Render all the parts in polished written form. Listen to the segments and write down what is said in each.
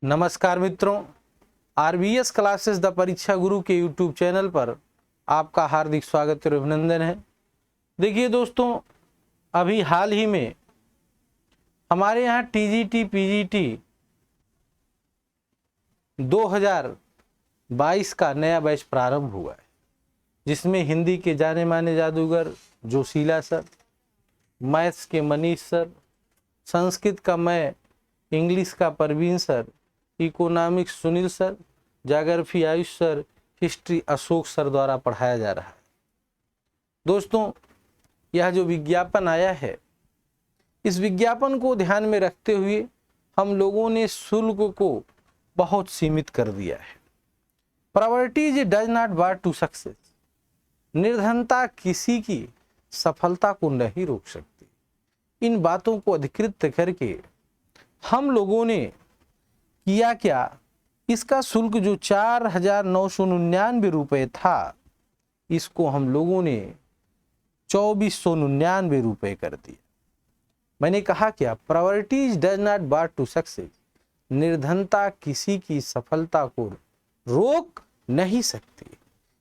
नमस्कार मित्रों, RBS classes the परीक्षा गुरु के यूट्यूब चैनल पर आपका हार्दिक स्वागत और अभिनंदन है। देखिए दोस्तों, अभी हाल ही में हमारे यहाँ टीजीटी पीजीटी 2022 का नया बैच प्रारंभ हुआ है, जिसमें हिंदी के जाने माने जादूगर जोशीला सर, मैथ्स के मनीष सर, संस्कृत का मैं, इंग्लिश का Parveen sir, economics Sunil sir, geography Ayush sir, history Ashok sir द्वारा पढ़ाया जा रहा है। दोस्तों, यह जो विज्ञापन आया है, इस विज्ञापन को ध्यान में रखते हुए हम लोगों ने शुल्क को बहुत सीमित कर दिया है। Properties does not bar to success, निर्धनता किसी की सफलता को नहीं रोक सकती। इन बातों को अधिकृत करके हम लोगों ने किया क्या, इसका शुल्क जो 4,999 रुपये था, इसको हम लोगों ने 2,499 रुपये कर दिया। मैंने कहा क्या, properties does not bar to success, निर्धनता किसी की सफलता को रोक नहीं सकती।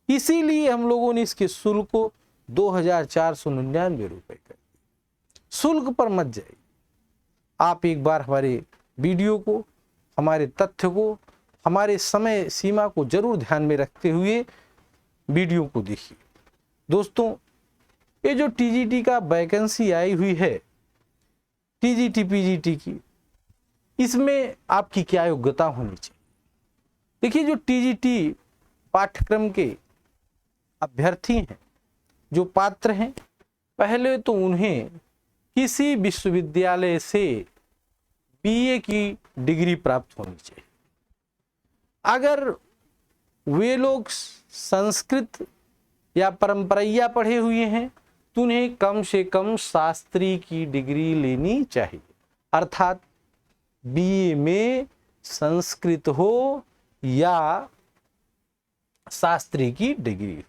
इसीलिए हम लोगों ने इसके शुल्क को 2,499 रुपये कर दिया। शुल्क पर मत जाइए, आप एक बार हमारे वीडियो को, हमारे तथ्य को, हमारे समय सीमा को जरूर ध्यान में रखते हुए वीडियो को देखिए। दोस्तों, ये जो टीजीटी का वैकेंसी आई हुई है, टीजीटी पीजीटी की, इसमें आपकी क्या योग्यता होनी चाहिए। देखिए, जो टीजीटी पाठ्यक्रम के अभ्यर्थी हैं, जो पात्र हैं, पहले तो उन्हें किसी विश्वविद्यालय से बीए की डिग्री प्राप्त होनी चाहिए। अगर वे लोग संस्कृत या परंपराइया पढ़े हुए हैं तो उन्हें कम से कम शास्त्री की डिग्री लेनी चाहिए, अर्थात बीए में संस्कृत हो या शास्त्री की डिग्री।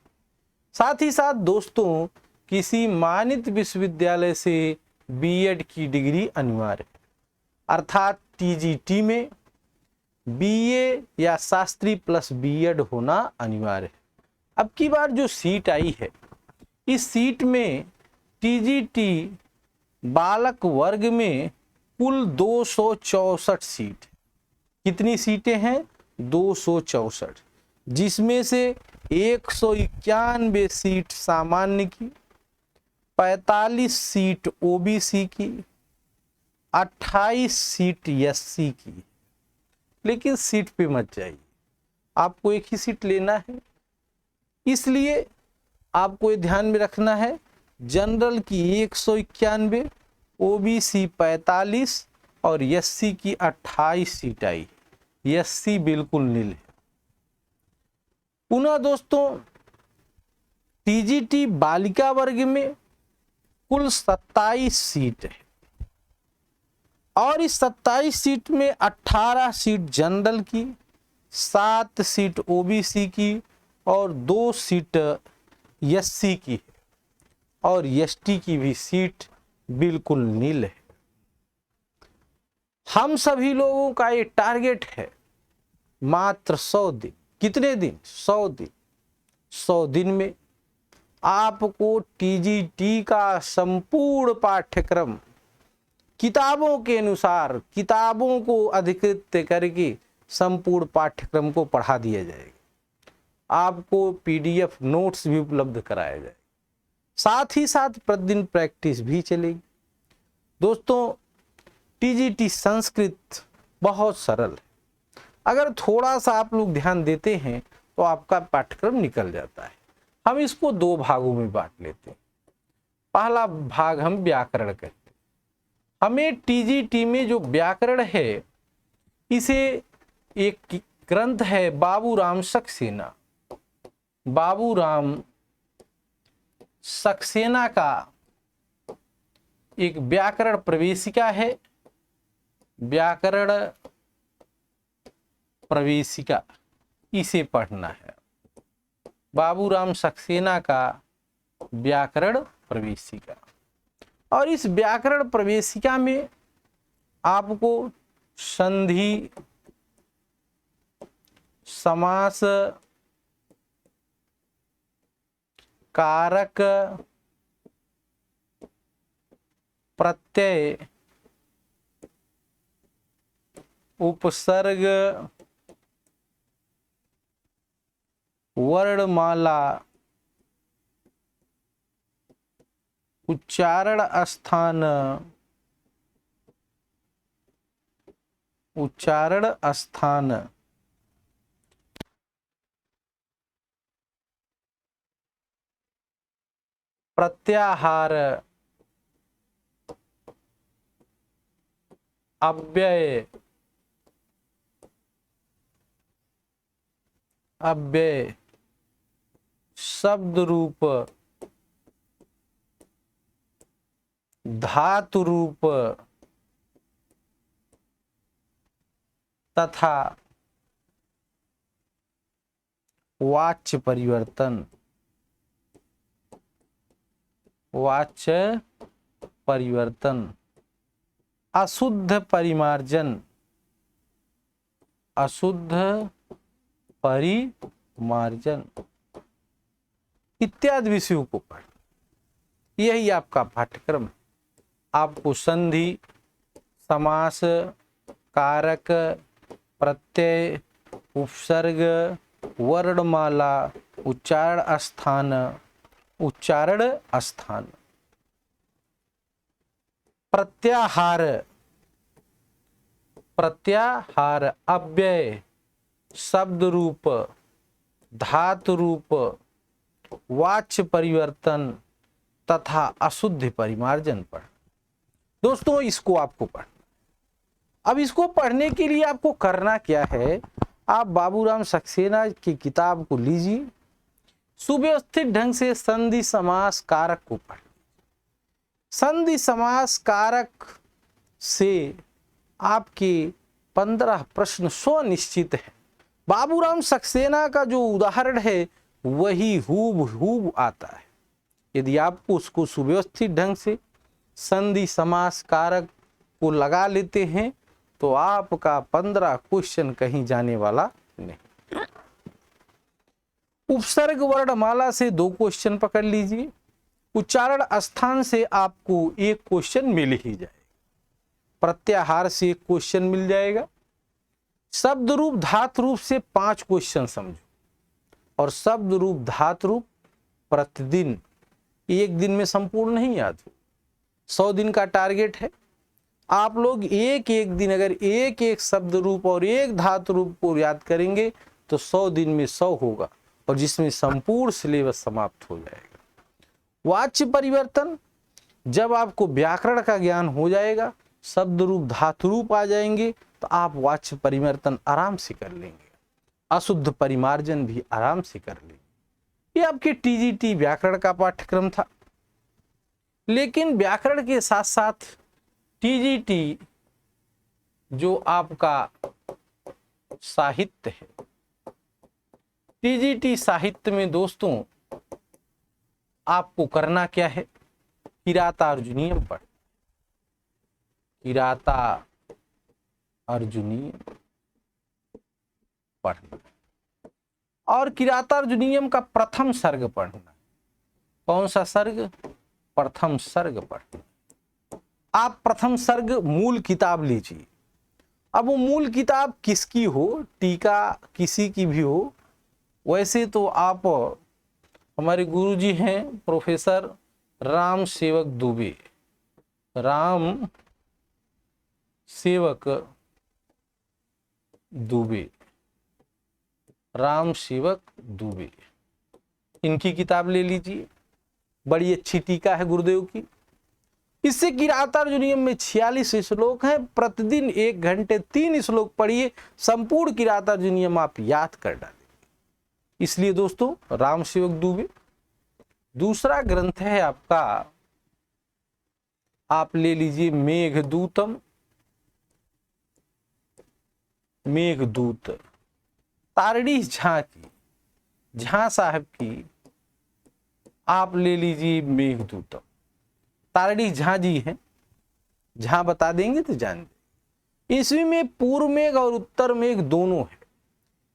साथ ही साथ दोस्तों, किसी मानित विश्वविद्यालय से बीएड की डिग्री अनिवार्य है, अर्थात टीजीटी में बीए या शास्त्री प्लस बीएड होना अनिवार्य है। अब की बार जो सीट आई है, इस सीट में टीजीटी बालक वर्ग में कुल 264 सीट। कितनी सीटें हैं? 264, जिसमें से 191 सीट सामान्य की, 45 सीट ओबीसी की, 28 सीट एससी की। लेकिन सीट पे मत जाइए, आपको एक ही सीट लेना है, इसलिए आपको ये ध्यान में रखना है, जनरल की 191, ओबीसी 45 और एससी की 28 सीट आई। एससी बिल्कुल नील है। पुनः दोस्तों, टीजीटी बालिका वर्ग में कुल 27 सीट है और इस 27 सीट में 18 सीट जनरल की, 7 सीट ओबीसी की और 2 सीट एससी की है, और एसटी की भी सीट बिल्कुल नील है। हम सभी लोगों का ये टारगेट है, मात्र 100 दिन। कितने दिन? 100 दिन। 100 दिन में आपको टीजीटी का संपूर्ण पाठ्यक्रम किताबों के अनुसार, किताबों को अधिकृत करके संपूर्ण पाठ्यक्रम को पढ़ा दिया जाएगा। आपको पीडीएफ नोट्स भी उपलब्ध कराया जाएगा, साथ ही साथ प्रतिदिन प्रैक्टिस भी चलेगी। दोस्तों, टीजीटी संस्कृत बहुत सरल है, अगर थोड़ा सा आप लोग ध्यान देते हैं तो आपका पाठ्यक्रम निकल जाता है। हम इसको 2 भागों में बांट लेते हैं। पहला भाग हम व्याकरण कहते हैं। हमें टीजीटी में जो व्याकरण है, इसे एक ग्रंथ है बाबूराम सक्सेना, बाबूराम सक्सेना का एक व्याकरण प्रवेशिका है, व्याकरण प्रवेशिका, इसे पढ़ना है। बाबूराम सक्सेना का व्याकरण प्रवेशिका। और इस व्याकरण प्रवेशिका में आपको संधि, समास कारक प्रत्यय उपसर्ग वर्णमाला उच्चारण स्थान प्रत्याहार अव्यय शब्द रूप धातु रूप तथा वाच्य परिवर्तन अशुद्ध परिमार्जन इत्यादि विषयों को पढ़। यही आपका पाठ्यक्रम है। आपको संधि, समास, कारक, प्रत्यय, उपसर्ग, वर्णमाला, उच्चारण स्थान, प्रत्याहार अव्यय शब्द रूप धातु रूप वाच्य परिवर्तन तथा अशुद्ध परिमार्जन पढ़। दोस्तों इसको आपको पढ़। अब इसको पढ़ने के लिए आपको करना क्या है, आप बाबूराम सक्सेना की किताब को लीजिए, सुव्यवस्थित ढंग से संधि समास कारक को पढ़। संधि समास कारक से आपके 15 प्रश्न स्वनिश्चित है। बाबूराम सक्सेना का जो उदाहरण है वही हूबहू आता है। यदि आपको उसको सुव्यवस्थित ढंग से संधि समास कारक को लगा लेते हैं तो आपका 15 क्वेश्चन कहीं जाने वाला नहीं। उपसर्ग वर्णमाला से 2 क्वेश्चन पकड़ लीजिए। उच्चारण स्थान से आपको 1 क्वेश्चन मिल ही जाएगा। प्रत्याहार से 1 क्वेश्चन मिल जाएगा। शब्द रूप धातु रूप से 5 क्वेश्चन समझो, और शब्द रूप धातु रूप प्रतिदिन, एक दिन में संपूर्ण नहीं याद हो। 100 दिन का टारगेट है। आप लोग एक दिन अगर एक शब्द रूप और एक धातु रूप को याद करेंगे तो 100 दिन में 100 होगा, और जिसमें संपूर्ण सिलेबस समाप्त हो जाएगा। वाच्य परिवर्तन, जब आपको व्याकरण का ज्ञान हो जाएगा, शब्द रूप धातु रूप आ जाएंगे, तो आप वाच्य परिवर्तन आराम से कर लेंगे। अशुद्ध परिमार्जन भी आराम से कर लेंगे। ये आपके टीजीटी व्याकरण का पाठ्यक्रम था। लेकिन व्याकरण के साथ साथ टीजीटी जो आपका साहित्य है, टीजीटी साहित्य में दोस्तों आपको करना क्या है, किराता अर्जुनीयम पढ़। किराता अर्जुनीयम पढ़ना, और किराता अर्जुनीयम का प्रथम सर्ग पढ़ना। कौन सा सर्ग? प्रथम सर्ग पढ़ना। आप प्रथम सर्ग मूल किताब लीजिए। अब वो मूल किताब किसकी हो, टीका किसी की भी हो, वैसे तो आप हमारे गुरुजी हैं प्रोफेसर राम सेवक दुबे, राम सेवक दुबे, इनकी किताब ले लीजिए। बड़ी अच्छी टीका है गुरुदेव की। इससे किराता अर्जुनीयम में 46 श्लोक हैं। प्रतिदिन 1 घंटे 3 श्लोक पढ़िए, संपूर्ण किराता अर्जुनीयम आप याद कर डालेंगे। इसलिए दोस्तों राम सेवक दुबे। दूसरा ग्रंथ है आपका, आप ले लीजिए मेघदूत, तारड़ी झा की, झा साहब की, आप ले लीजिए मेघदूत। तारड़ी झा जी हैं, झा बता देंगे तो जान देंगे। इसमें पूर्व मेघ और उत्तर मेघ दोनों है।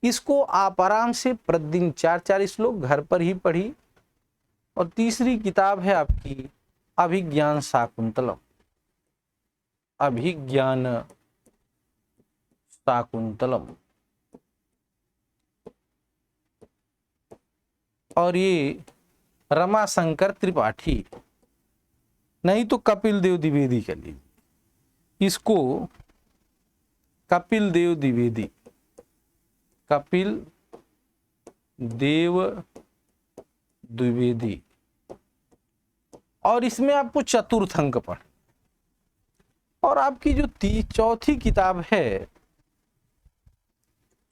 इसको आप आराम से प्रतिदिन 4-4 श्लोक घर पर ही पढ़िए। और तीसरी किताब है आपकी अभिज्ञान शाकुंतलम। अभिज्ञान शाकुंतलम, और ये रमाशंकर त्रिपाठी, नहीं तो कपिल देव द्विवेदी कर लीजिए इसको। कपिल देव द्विवेदी, कपिल देव द्विवेदी। और इसमें आपको चतुर्थ अंक पढ़। और आपकी जो चौथी किताब है,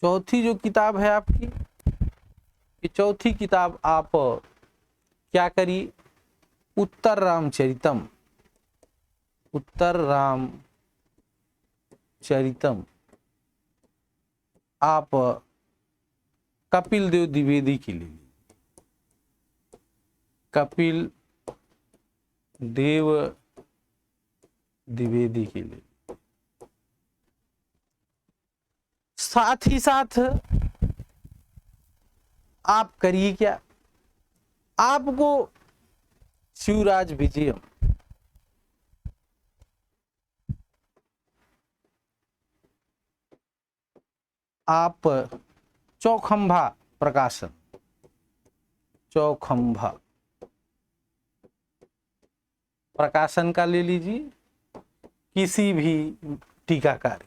चौथी जो किताब है आपकी, ये चौथी किताब आप क्या करिए, उत्तर रामचरितम। उत्तर रामचरितम आप कपिल देव द्विवेदी की ले लीजिए। कपिल देव द्विवेदी के लिए। साथ ही साथ आप करिए क्या, आपको शिवराज विजयम, आप चौखंभा प्रकाशन, चौखंभा प्रकाशन का ले लीजिए, किसी भी टीकाकार।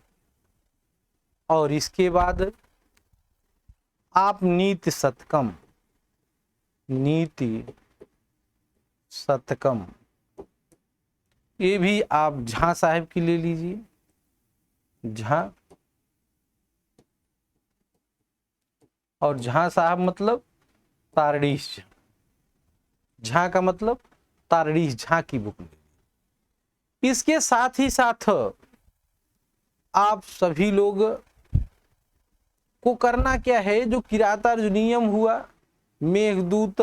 और इसके बाद आप नीति शतकम, नीति शतकम, ये भी आप झा साहब की ले लीजिए। झा, और झा साहब मतलब तारड़ीश, झा का मतलब तारड़ीश, झा की बुक ले। इसके साथ ही साथ आप सभी लोग को करना क्या है, जो किरातार्जुनीयम हुआ, मेघदूत,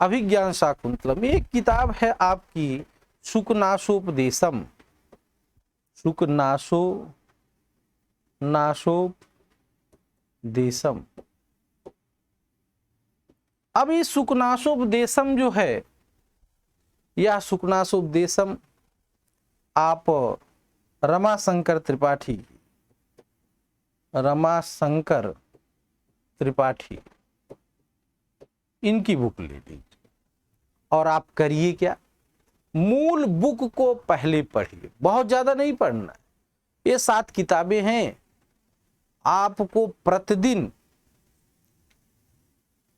अभिज्ञान शाकुंतलम, एक किताब है आपकी शुकनाशोपदेशम, शुकनाशोपदेशम। अब ये शुकनाशोपदेशम जो है, यह शुकनाशोपदेशम आप रमाशंकर त्रिपाठी, रमाशंकर त्रिपाठी इनकी बुक ले लीजिए। और आप करिए क्या, मूल बुक को पहले पढ़िए, बहुत ज्यादा नहीं पढ़ना है। ये 7 किताबें हैं, आपको प्रतिदिन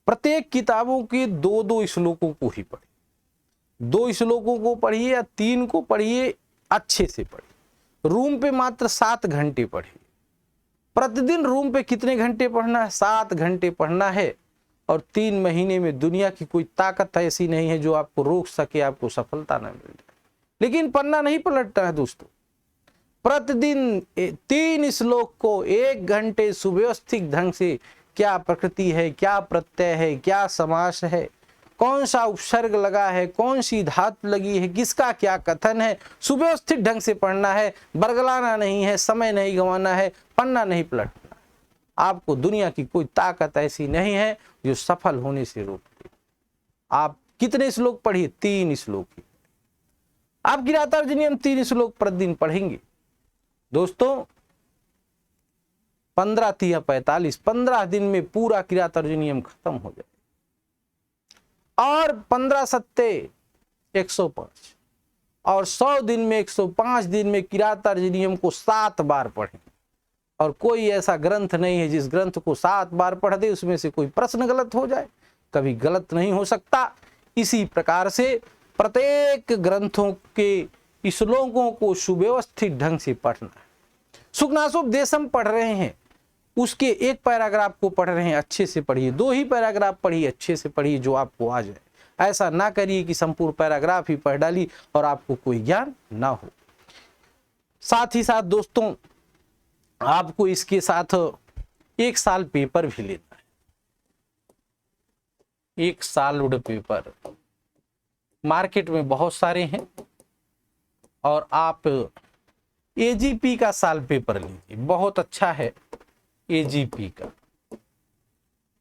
प्रत्येक किताबों के 2-2 श्लोकों को ही पढ़िए। 2 श्लोकों को पढ़िए या 3 को पढ़िए, अच्छे से पढ़िए। रूम पे मात्र 7 घंटे पढ़िए। प्रतिदिन रूम पे कितने घंटे पढ़ना है? 7 घंटे पढ़ना है। और 3 महीने में दुनिया की कोई ताकत ऐसी नहीं है जो आपको रोक सके, आपको सफलता न मिल जाए। लेकिन पन्ना नहीं पलटता है दोस्तों। प्रतिदिन 3 श्लोक को 1 घंटे सुव्यवस्थित ढंग से, क्या प्रकृति है, क्या प्रत्यय है, क्या समास है, कौन सा उपसर्ग लगा है, कौन सी धातु लगी है, किसका क्या कथन है, सुव्यवस्थित ढंग से पढ़ना है। बरगलाना नहीं है, समय नहीं गंवाना है, पन्ना नहीं पलटना। आपको दुनिया की कोई ताकत ऐसी नहीं है जो सफल होने से रोकती। आप कितने श्लोक पढ़िए? 3 श्लोक ही। आप किरातार्जुनीयम 3 श्लोक प्रतिदिन पढ़ेंगे दोस्तों, 15 3 45, 15 दिन में पूरा किरातार्जुनीयम खत्म हो जाए। और 15 सत्ते 105, और 100 दिन में 105 दिन में किरातार्जुनीयम को 7 बार पढ़ें। और कोई ऐसा ग्रंथ नहीं है जिस ग्रंथ को 7 बार पढ़ दे उसमें से कोई प्रश्न गलत हो जाए, कभी गलत नहीं हो सकता। इसी प्रकार से प्रत्येक ग्रंथों के श्लोकों को सुव्यवस्थित ढंग से पढ़ना है। शुकनाशोपदेशम पढ़ रहे हैं, उसके 1 पैराग्राफ को पढ़ रहे हैं, अच्छे से पढ़िए। 2 ही पैराग्राफ पढ़िए, अच्छे से पढ़िए, जो आपको आ जाए। ऐसा ना करिए कि संपूर्ण पैराग्राफ ही पढ़ डाली और आपको कोई ज्ञान ना हो। साथ ही साथ दोस्तों, आपको इसके साथ 1 साल पेपर भी लेना है। 1 साल पेपर मार्केट में बहुत सारे हैं, और आप एजीपी का साल पेपर लीजिए, बहुत अच्छा है एजीपी का।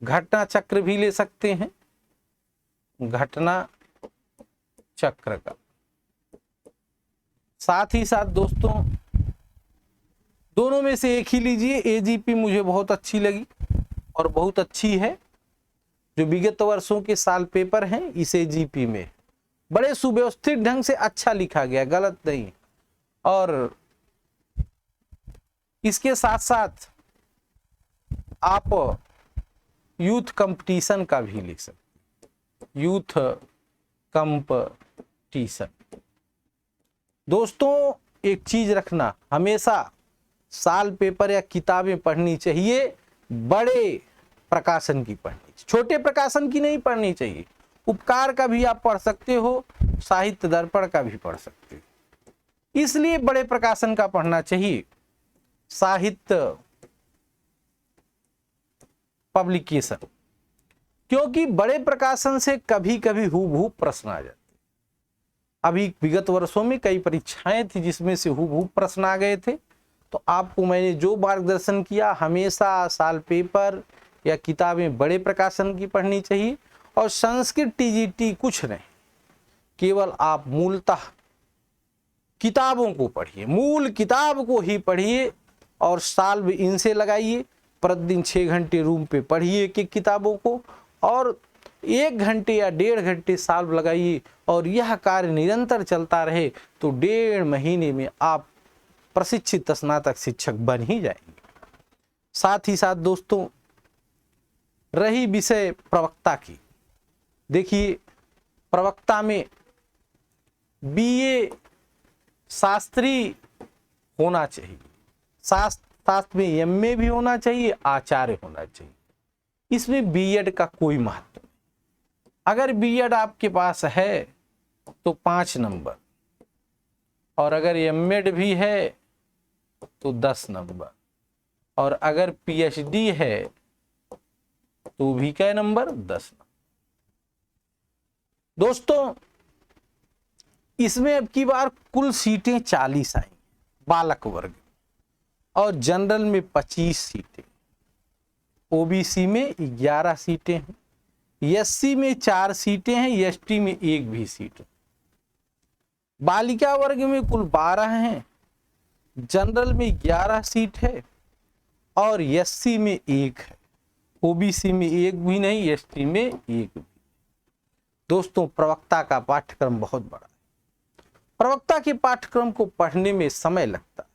घटना चक्र भी ले सकते हैं, घटना चक्र का। साथ ही साथ दोस्तों दोनों में से एक ही लीजिए। एजीपी मुझे बहुत अच्छी लगी और बहुत अच्छी है। जो विगत वर्षों के साल पेपर हैं इस एजीपी में बड़े सुव्यवस्थित ढंग से अच्छा लिखा गया, गलत नहीं। और इसके साथ साथ आप यूथ कंपटीशन का भी लिख सकते, यूथ कंपटीशन। दोस्तों एक चीज रखना, हमेशा साल पेपर या किताबें पढ़नी चाहिए बड़े प्रकाशन की पढ़नी, छोटे प्रकाशन की नहीं पढ़नी चाहिए। उपकार का भी आप पढ़ सकते हो, साहित्य दर्पण का भी पढ़ सकते हो, इसलिए बड़े प्रकाशन का पढ़ना चाहिए। साहित्य पब्लिकेशन, क्योंकि बड़े प्रकाशन से कभी कभी हूबहू प्रश्न आ जाते। अभी विगत वर्षों में कई परीक्षाएं थी जिसमें से हूबहू प्रश्न आ गए थे। तो आपको मैंने जो मार्गदर्शन किया, हमेशा साल पेपर या किताबें बड़े प्रकाशन की पढ़नी चाहिए। और संस्कृत टीजीटी कुछ नहीं, केवल आप मूलतः किताबों को पढ़िए, मूल किताब को ही पढ़िए और साल भी इनसे लगाइए। प्रतिदिन 6 घंटे रूम पे पढ़िए कि किताबों को, और 1 घंटे या 1.5 घंटे साल लगाइए। और यह कार्य निरंतर चलता रहे तो 1.5 महीने में आप प्रशिक्षित स्नातक शिक्षक बन ही जाएंगे। साथ ही साथ दोस्तों रही विषय प्रवक्ता की, देखिए प्रवक्ता में बीए शास्त्री होना चाहिए, शास्त्र में एमए भी होना चाहिए, आचार्य होना चाहिए। इसमें बीएड का कोई महत्व नहीं। अगर बीएड आपके पास है तो 5 नंबर, और अगर एमएड भी है तो 10 नंबर, और अगर पीएचडी है तो भी क्या नंबर, 10 नंबर। दोस्तों इसमें अब की बार कुल सीटें 40 आई बालक वर्ग, और जनरल में 25 सीटें, ओबीसी में 11 सीटें हैं, एससी में 4 सीटें हैं, एसटी में 1 भी सीट है। बालिका वर्ग में कुल 12 हैं, जनरल में 11 सीट है और एससी में 1 है, ओबीसी में 1 भी नहीं, एसटी में 1 भी। दोस्तों प्रवक्ता का पाठ्यक्रम बहुत बड़ा है। प्रवक्ता के पाठ्यक्रम को पढ़ने में समय लगता है।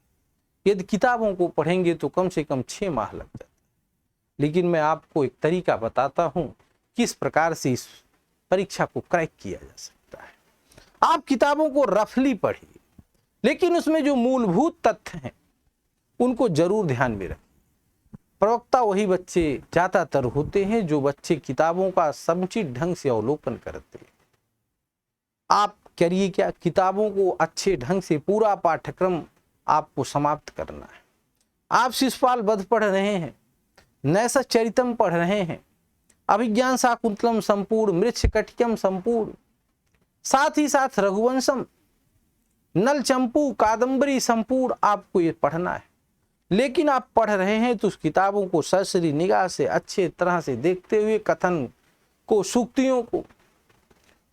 यदि किताबों को पढ़ेंगे तो कम से कम 6 माह लग जाते हैं। लेकिन मैं आपको एक तरीका बताता हूं किस प्रकार से इस परीक्षा को क्रैक किया जा सकता है। आप किताबों को रफली पढ़िए, लेकिन उसमें जो मूलभूत तथ्य हैं उनको जरूर ध्यान में रखिए। प्रवक्ता वही बच्चे ज्यादातर होते हैं जो बच्चे किताबों का समुचित ढंग से अवलोकन करते हैं। आप करिए क्या, किताबों को अच्छे ढंग से पूरा पाठ्यक्रम आपको समाप्त करना है। आप शिशुपाल वध पढ़ रहे हैं, नैषधचरितम पढ़ रहे हैं, अभिज्ञान शाकुंतलम संपूर्ण, मृच्छकटिकम संपूर्ण, साथ ही साथ रघुवंशम, नल चंपू, कादंबरी संपूर्ण आपको ये पढ़ना है। लेकिन आप पढ़ रहे हैं तो उस किताबों को सरसरी निगाह से अच्छे तरह से देखते हुए कथन को, सूक्तियों को,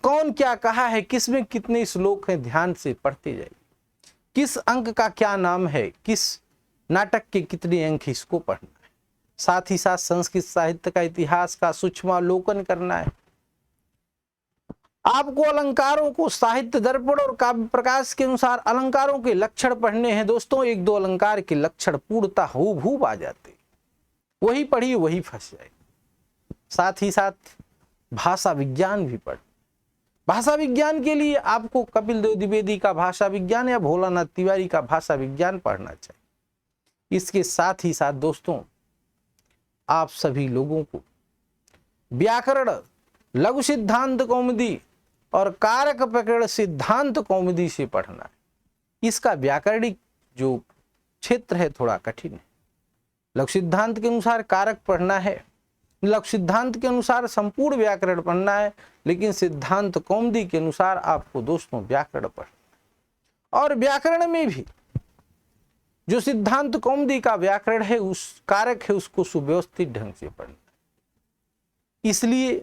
कौन क्या कहा है, किसमें कितने श्लोक हैं, ध्यान से पढ़ते जाइए। किस अंक का क्या नाम है, किस नाटक के कितने अंक, इसको पढ़ना है। साथ ही साथ संस्कृत साहित्य का, इतिहास का सूक्ष्मावलोकन करना है। आपको अलंकारों को साहित्य दर्पण और काव्य प्रकाश के अनुसार अलंकारों के लक्षण पढ़ने हैं। दोस्तों 1-2 अलंकार के लक्षण पूर्णतः हूबहू आ जाते, वही पढ़िए वही फंस जाए। साथ ही साथ भाषा विज्ञान भी पढ़। भाषा विज्ञान के लिए आपको कपिल देव द्विवेदी का भाषा विज्ञान या भोलानाथ तिवारी का भाषा विज्ञान पढ़ना चाहिए। इसके साथ ही साथ दोस्तों आप सभी लोगों को व्याकरण, लघु सिद्धांत कौमुदी और कारक प्रकरण सिद्धांत कौमुदी से पढ़ना है। इसका व्याकरणिक जो क्षेत्र है थोड़ा कठिन है। लघु सिद्धांत के अनुसार कारक पढ़ना है, लघु सिद्धांत के अनुसार संपूर्ण व्याकरण पढ़ना है, लेकिन सिद्धांत कौमुदी के अनुसार आपको दोस्तों व्याकरण पढ़ना है। और व्याकरण में भी जो सिद्धांत कौमुदी का व्याकरण है, उस कारक है, उसको सुव्यवस्थित ढंग से पढ़ना है। इसलिए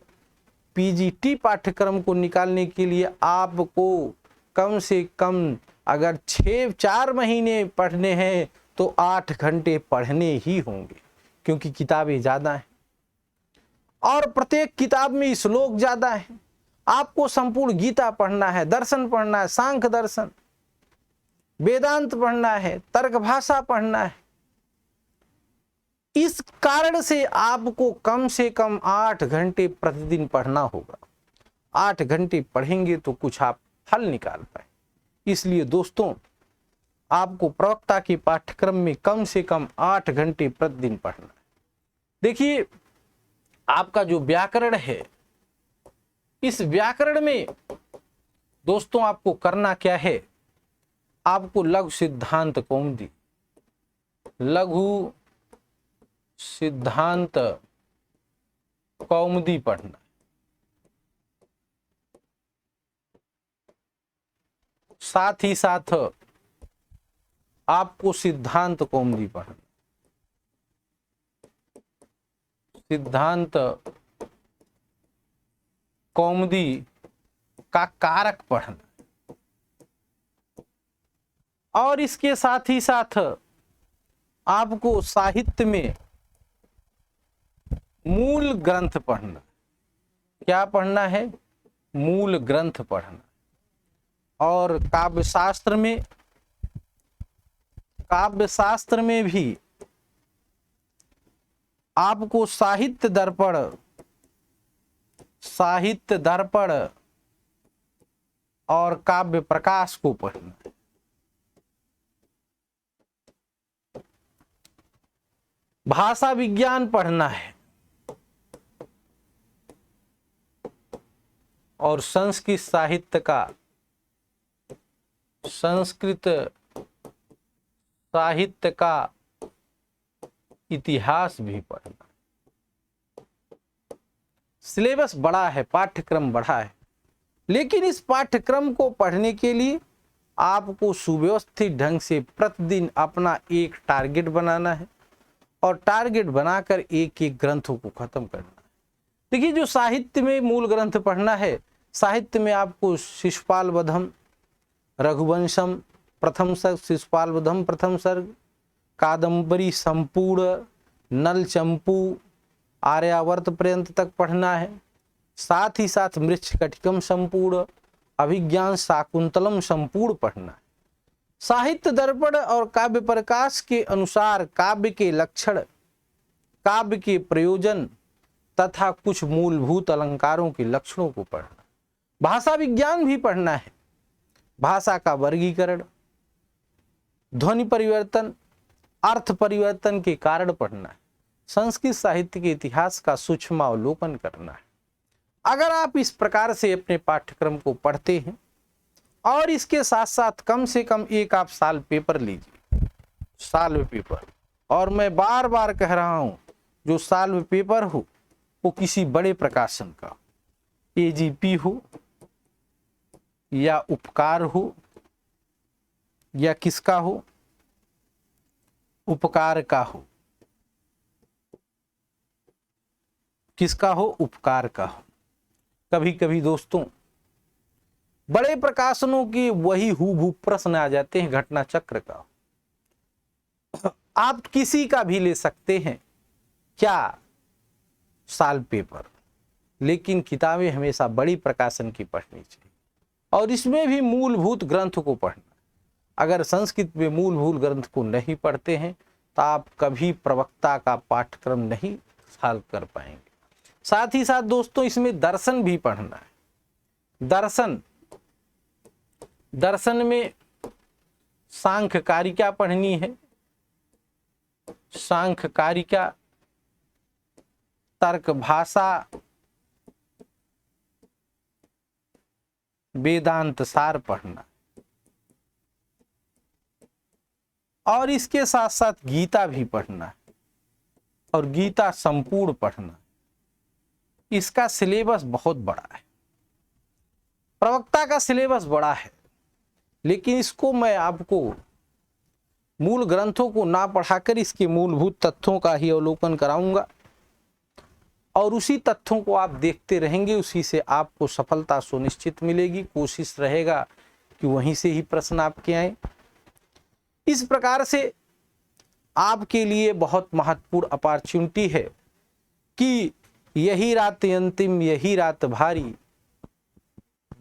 पीजीटी पाठ्यक्रम को निकालने के लिए आपको कम से कम अगर 4 महीने पढ़ने हैं तो 8 घंटे पढ़ने ही होंगे, क्योंकि किताबें ज़्यादा हैं और प्रत्येक किताब में श्लोक ज़्यादा है। आपको संपूर्ण गीता पढ़ना है, दर्शन पढ़ना है, सांख्य दर्शन, वेदांत पढ़ना है, तर्क भाषा पढ़ना है। इस कारण से आपको कम से कम 8 घंटे प्रतिदिन पढ़ना होगा। 8 घंटे पढ़ेंगे तो कुछ आप हल निकाल पाए। इसलिए दोस्तों, आपको प्रवक्ता के पाठ्यक्रम में कम से कम 8 घंटे प्रतिदिन पढ़ना है। देखिए, आपका जो व्याकरण है, इस व्याकरण में दोस्तों आपको करना क्या है, आपको लघु सिद्धांत कौमुदी, लघु सिद्धांत कौमुदी पढ़ना, साथ ही साथ आपको सिद्धांत कौमुदी पढ़ना, सिद्धांत कौमुदी का कारक पढ़ना, और इसके साथ ही साथ आपको साहित्य में मूल ग्रंथ पढ़ना। क्या पढ़ना है? मूल ग्रंथ पढ़ना। और काव्यशास्त्र में भी आपको साहित्य दर्पण और काव्य प्रकाश को पढ़ना है। भाषा विज्ञान पढ़ना है और संस्कृत साहित्य का इतिहास भी पढ़ना। सिलेबस बड़ा है, पाठ्यक्रम बड़ा है, लेकिन इस पाठ्यक्रम को पढ़ने के लिए आपको सुव्यवस्थित ढंग से प्रतिदिन अपना एक टारगेट बनाना है और टारगेट बनाकर एक एक ग्रंथों को खत्म करना है। देखिए, जो साहित्य में मूल ग्रंथ पढ़ना है, साहित्य में आपको शिशुपाल वधम, रघुवंशम प्रथम सर्ग, शिशुपाल वधम प्रथम सर्ग, कादम्बरी संपूर्ण, नल चंपू, आर्यावर्त पर्यंत तक पढ़ना है। साथ ही साथ मृच्छकटिकम संपूर्ण, अभिज्ञान शाकुंतलम संपूर्ण पढ़ना है। साहित्य दर्पण और काव्य प्रकाश के अनुसार काव्य के लक्षण, काव्य के प्रयोजन तथा कुछ मूलभूत अलंकारों के लक्षणों को पढ़ना। भाषा विज्ञान भी पढ़ना है, भाषा का वर्गीकरण, ध्वनि परिवर्तन, अर्थ परिवर्तन के कारण पढ़ना है। संस्कृत साहित्य के इतिहास का सूक्ष्म अवलोकन करना है। अगर आप इस प्रकार से अपने पाठ्यक्रम को पढ़ते हैं और इसके साथ साथ कम से कम एक आप साल पेपर लीजिए, साल पेपर। और मैं बार बार कह रहा हूं, जो साल पेपर हो वो किसी बड़े प्रकाशन का, एजीपी हो या उपकार हो या किसका हो, उपकार का हो, किसका हो, उपकार का हो। कभी कभी दोस्तों बड़े प्रकाशनों के वही हूबहू प्रश्न आ जाते हैं घटना चक्र का। आप किसी का भी ले सकते हैं क्या साल पेपर, लेकिन किताबें हमेशा बड़ी प्रकाशन की पढ़नी चाहिए और इसमें भी मूलभूत ग्रंथ को पढ़ना। अगर संस्कृत में मूलभूत ग्रंथ को नहीं पढ़ते हैं तो आप कभी प्रवक्ता का पाठ्यक्रम नहीं हल कर पाएंगे। साथ ही साथ दोस्तों इसमें दर्शन भी पढ़ना है। दर्शन में सांख्य कारिका पढ़नी है, सांख्य कारिका, तर्क भाषा, वेदांत सार पढ़ना और इसके साथ साथ गीता भी पढ़ना है और गीता संपूर्ण पढ़ना। इसका सिलेबस बहुत बड़ा है, प्रवक्ता का सिलेबस बड़ा है, लेकिन इसको मैं आपको मूल ग्रंथों को ना पढ़ाकर इसके मूलभूत तथ्यों का ही अवलोकन कराऊंगा। और उसी तथ्यों को आप देखते रहेंगे, उसी से आपको सफलता सुनिश्चित मिलेगी। कोशिश रहेगा कि वहीं से ही प्रश्न आपके आए। इस प्रकार से आपके लिए बहुत महत्वपूर्ण अपॉर्चुनिटी है कि यही रात अंतिम, यही रात भारी,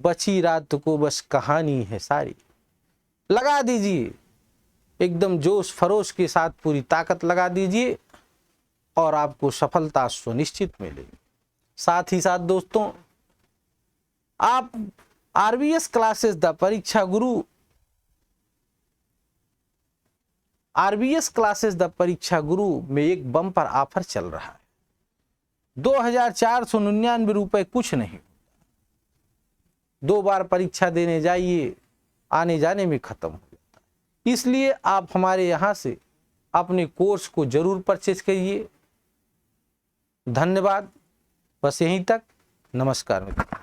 बची रात को बस कहानी है सारी। लगा दीजिए, एकदम जोश फरोश के साथ पूरी ताकत लगा दीजिए और आपको सफलता सुनिश्चित मिलेगी। साथ ही साथ दोस्तों, आप आरबीएस क्लासेस द परीक्षा गुरु, आरबीएस क्लासेस द परीक्षा गुरु में एक बम्पर ऑफर चल रहा है। 2499 रुपए कुछ नहीं, 2 बार परीक्षा देने जाइए, आने जाने में खत्म हो जाता है। इसलिए आप हमारे यहाँ से अपने कोर्स को जरूर परचेज करिए। धन्यवाद। बस यहीं तक। नमस्कार मित्रों।